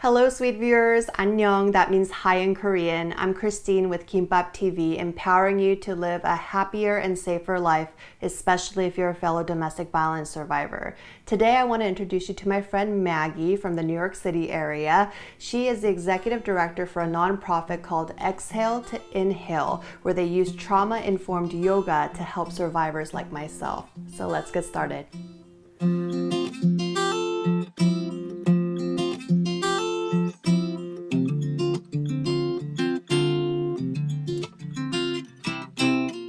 Hello, sweet viewers. Annyeong, that means hi in Korean. I'm Christine with Kimbap TV, empowering you to live a happier and safer life, especially if you're a fellow domestic violence survivor. Today, I want to introduce you to my friend Maggie from the New York City area. She is the executive director for a nonprofit called Exhale to Inhale, where they use trauma-informed yoga to help survivors like myself. So let's get started.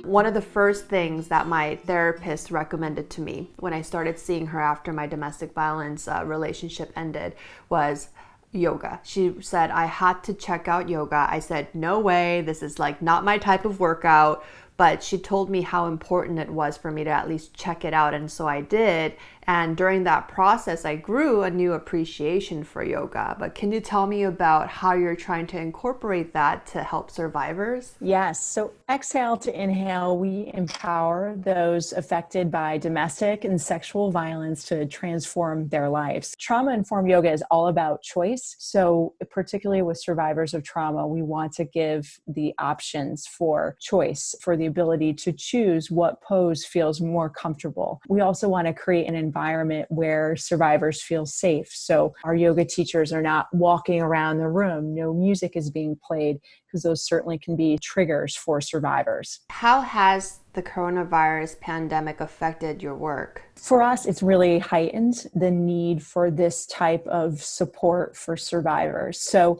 One of the first things that my therapist recommended to me when I started seeing her after my domestic violence relationship ended was yoga. She said I had to check out yoga. I said, no way, this is like not my type of workout. But she told me how important it was for me to at least check it out. And so I did. And during that process, I grew a new appreciation for yoga. But can you tell me about how you're trying to incorporate that to help survivors? Yes. So Exhale to Inhale, we empower those affected by domestic and sexual violence to transform their lives. Trauma-informed yoga is all about choice. So particularly with survivors of trauma, we want to give the options for choice, for the ability to choose what pose feels more comfortable. We also want to create an environment where survivors feel safe. So our yoga teachers are not walking around the room. No music is being played, because those certainly can be triggers for survivors. How has the coronavirus pandemic affected your work? For us, it's really heightened the need for this type of support for survivors. So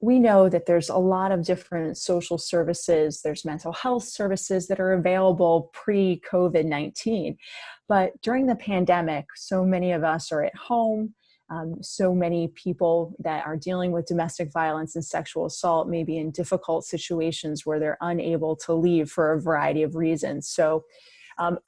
we know that there's a lot of different social services. There's mental health services that are available pre-COVID-19. But during the pandemic, so many of us are at home. So many people that are dealing with domestic violence and sexual assault may be in difficult situations where they're unable to leave for a variety of reasons. So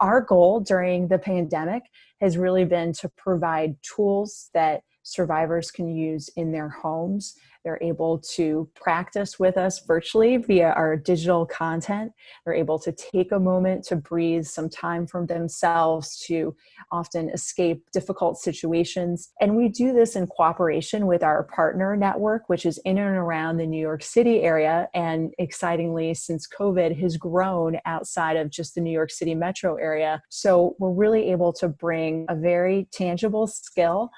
our goal during the pandemic has really been to provide tools that survivors can use in their homes. They're able to practice with us virtually via our digital content. They're able to take a moment to breathe, some time from themselves, to often escape difficult situations. And we do this in cooperation with our partner network, which is in and around the New York City area. And excitingly, since COVID has grown outside of just the New York City metro area. So we're really able to bring a very tangible skill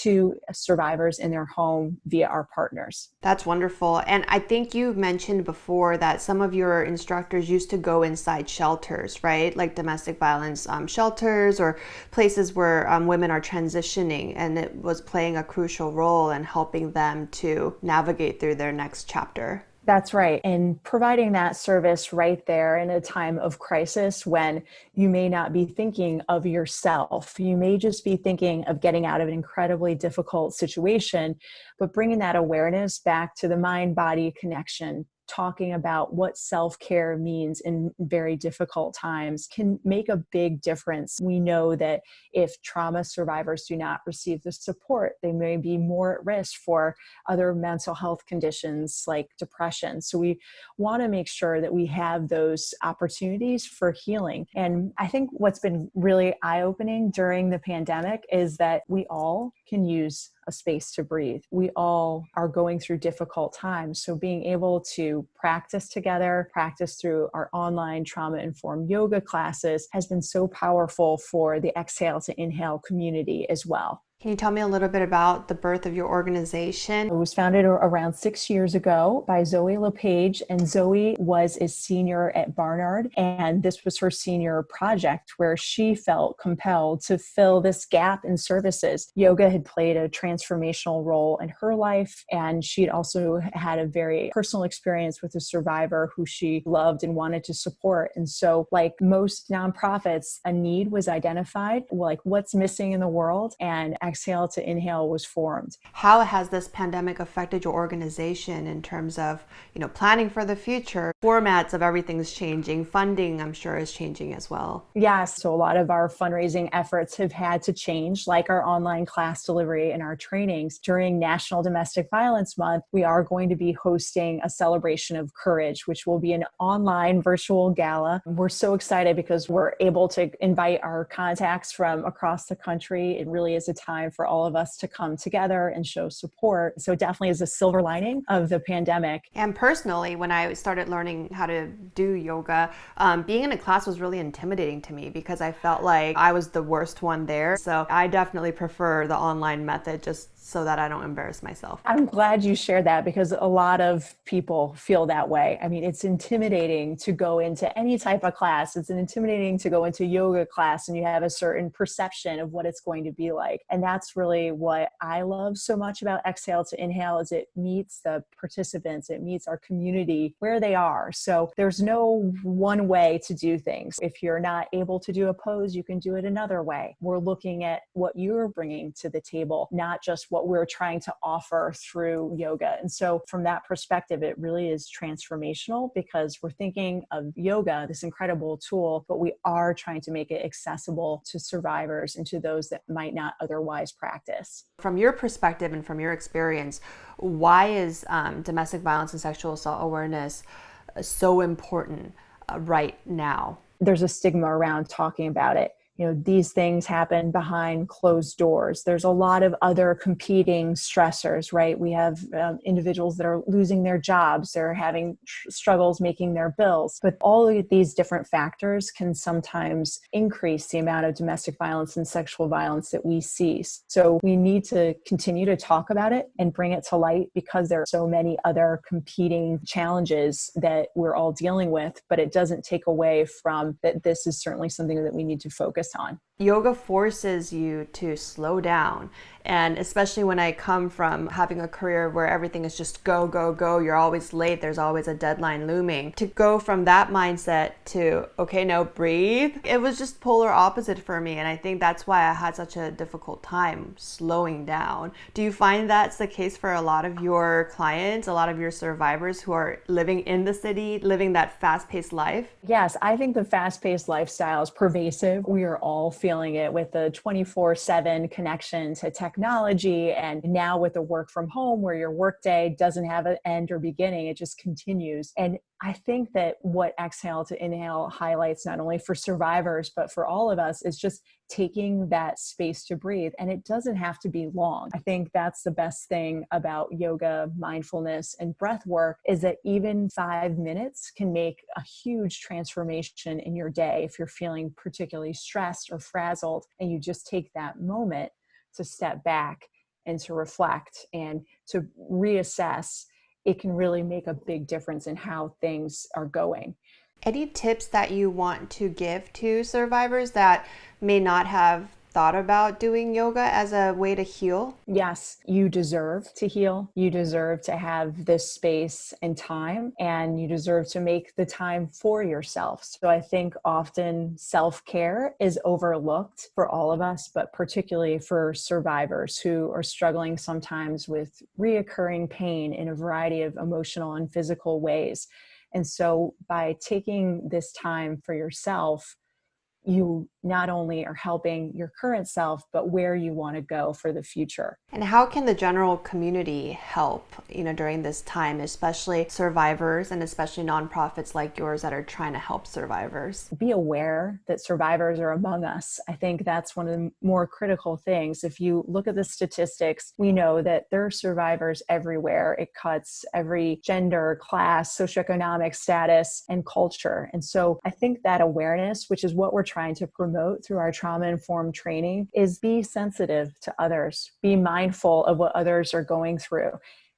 to survivors in their home via our partners. That's wonderful. And I think you mentioned before that some of your instructors used to go inside shelters, right? Like domestic violence shelters or places where women are transitioning, and it was playing a crucial role in helping them to navigate through their next chapter. That's right. And providing that service right there in a time of crisis when you may not be thinking of yourself. You may just be thinking of getting out of an incredibly difficult situation, but bringing that awareness back to the mind-body connection, talking about what self-care means in very difficult times can make a big difference. We know that if trauma survivors do not receive the support, they may be more at risk for other mental health conditions like depression. So we want to make sure that we have those opportunities for healing. And I think what's been really eye-opening during the pandemic is that we all can use a space to breathe. We all are going through difficult times. So being able to practice together, practice through our online trauma-informed yoga classes has been so powerful for the Exhale to Inhale community as well. Can you tell me a little bit about the birth of your organization? It was founded around 6 years ago by Zoe LePage, and Zoe was a senior at Barnard, and this was her senior project where she felt compelled to fill this gap in services. Yoga had played a transformational role in her life, and she'd also had a very personal experience with a survivor who she loved and wanted to support. And so, like most nonprofits, a need was identified, like what's missing in the world, and Exhale to Inhale was formed. How has this pandemic affected your organization in terms of, planning for the future? Formats of everything's changing. Funding, I'm sure, is changing as well. Yes. So a lot of our fundraising efforts have had to change, like our online class delivery and our trainings. During National Domestic Violence Month, we are going to be hosting a celebration of courage, which will be an online virtual gala. We're so excited because we're able to invite our contacts from across the country. It really is a time time for all of us to come together and show support. So it definitely is a silver lining of the pandemic. And personally, when I started learning how to do yoga, being in a class was really intimidating to me because I felt like I was the worst one there. So I definitely prefer the online method just so that I don't embarrass myself. I'm glad you shared that because a lot of people feel that way. I mean, it's intimidating to go into any type of class. It's intimidating to go into yoga class and you have a certain perception of what it's going to be like. And that's really what I love so much about Exhale to Inhale is it meets the participants, it meets our community where they are. So there's no one way to do things. If you're not able to do a pose, you can do it another way. We're looking at what you're bringing to the table, not just what we're trying to offer through yoga. And so from that perspective, it really is transformational because we're thinking of yoga, this incredible tool, but we are trying to make it accessible to survivors and to those that might not otherwise practice. From your perspective and from your experience, why is domestic violence and sexual assault awareness so important right now? There's a stigma around talking about it. You know, these things happen behind closed doors. There's a lot of other competing stressors, right? We have individuals that are losing their jobs. They're having struggles making their bills. But all of these different factors can sometimes increase the amount of domestic violence and sexual violence that we see. So we need to continue to talk about it and bring it to light because there are so many other competing challenges that we're all dealing with, but it doesn't take away from that this is certainly something that we need to focus on. Yoga forces you to slow down. And especially when I come from having a career where everything is just go, go, go, you're always late, there's always a deadline looming. To go from that mindset to, okay, now breathe, it was just polar opposite for me. And I think that's why I had such a difficult time slowing down. Do you find that's the case for a lot of your clients, a lot of your survivors who are living in the city, living that fast-paced life? Yes, I think the fast-paced lifestyle is pervasive. We are all feeling it with the 24/7 connection to technology. And now with the work from home where your workday doesn't have an end or beginning, it just continues. And I think that what Exhale to Inhale highlights, not only for survivors, but for all of us, is just taking that space to breathe. And it doesn't have to be long. I think that's the best thing about yoga, mindfulness, and breath work is that even 5 minutes can make a huge transformation in your day if you're feeling particularly stressed or frazzled, and you just take that moment to step back and to reflect and to reassess. It can really make a big difference in how things are going. Any tips that you want to give to survivors that may not have thought about doing yoga as a way to heal? Yes, you deserve to heal. You deserve to have this space and time, and you deserve to make the time for yourself. So I think often self-care is overlooked for all of us, but particularly for survivors who are struggling sometimes with reoccurring pain in a variety of emotional and physical ways. And so by taking this time for yourself, you not only are helping your current self, but where you want to go for the future. And how can the general community help, during this time, especially survivors and especially nonprofits like yours that are trying to help survivors? Be aware that survivors are among us. I think that's one of the more critical things. If you look at the statistics, we know that there are survivors everywhere. It cuts every gender, class, socioeconomic status, and culture. And so I think that awareness, which is what we're trying to promote through our trauma-informed training, is be sensitive to others, be mindful of what others are going through.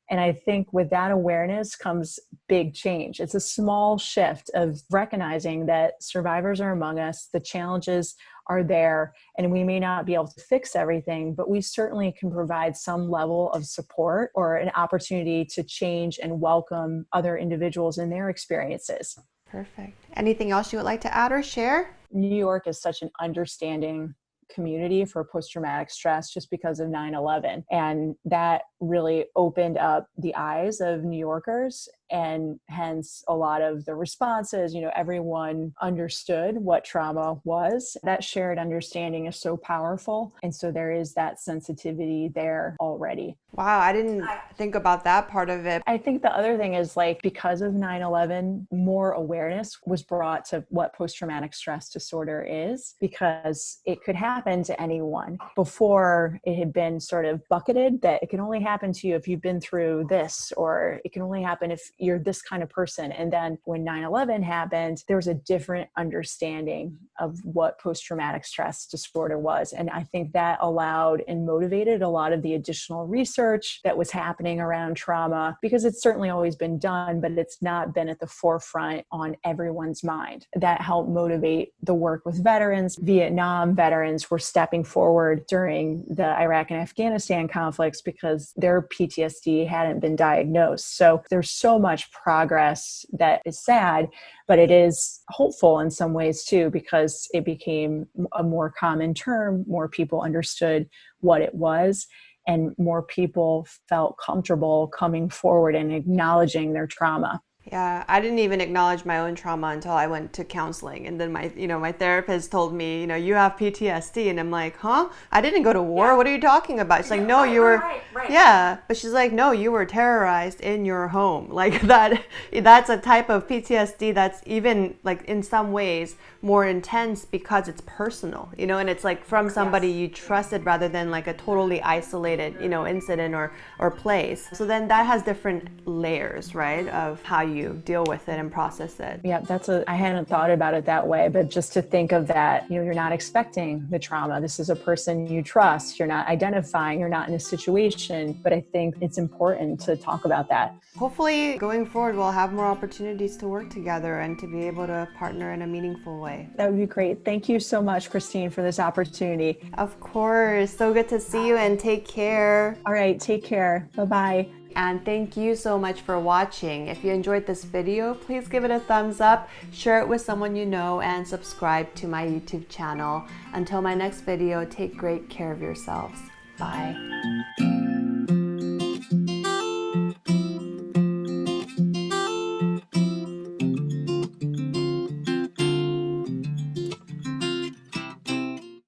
And I think with that awareness comes big change. It's a small shift of recognizing that survivors are among us, the challenges are there, and we may not be able to fix everything, but we certainly can provide some level of support or an opportunity to change and welcome other individuals in their experiences. Perfect. Anything else you would like to add or share? New York is such an understanding community for post-traumatic stress just because of 9/11. And that really opened up the eyes of New Yorkers, and hence a lot of the responses, everyone understood what trauma was. That shared understanding is so powerful. And so there is that sensitivity there already. Wow, I didn't think about that part of it. I think the other thing is, like, because of 9/11, more awareness was brought to what post-traumatic stress disorder is, because it could happen to anyone. Before, it had been sort of bucketed that it can only happen to you if you've been through this, or it can only happen if you're this kind of person. And then when 9/11 happened, there was a different understanding of what post-traumatic stress disorder was. And I think that allowed and motivated a lot of the additional research that was happening around trauma, because it's certainly always been done, but it's not been at the forefront on everyone's mind. That helped motivate the work with veterans. Vietnam veterans were stepping forward during the Iraq and Afghanistan conflicts because their PTSD hadn't been diagnosed. So there's so much progress that is sad, but it is hopeful in some ways too, because it became a more common term. More people understood what it was, and more people felt comfortable coming forward and acknowledging their trauma. Yeah, I didn't even acknowledge my own trauma until I went to counseling. And then my therapist told me, you have PTSD. And I'm like, huh? I didn't go to war. Yeah. What are you talking about? She's like, no, you were, right. Yeah. But she's like, no, you were terrorized in your home. Like that's a type of PTSD that's even, like, in some ways more intense because it's personal, and it's like from somebody you trusted rather than like a totally isolated, incident or place. So then that has different layers, right, of how you deal with it and process it. Yeah, I hadn't thought about it that way, but just to think of that, you're not expecting the trauma. This is a person you trust. You're not identifying, you're not in a situation, but I think it's important to talk about that. Hopefully going forward, we'll have more opportunities to work together and to be able to partner in a meaningful way. That would be great. Thank you so much, Christine, for this opportunity. Of course. So good to see you, and take care. All right. Take care. Bye-bye. And thank you so much for watching. If you enjoyed this video, please give it a thumbs up, share it with someone you know, and subscribe to my YouTube channel. Until my next video, take great care of yourselves. Bye.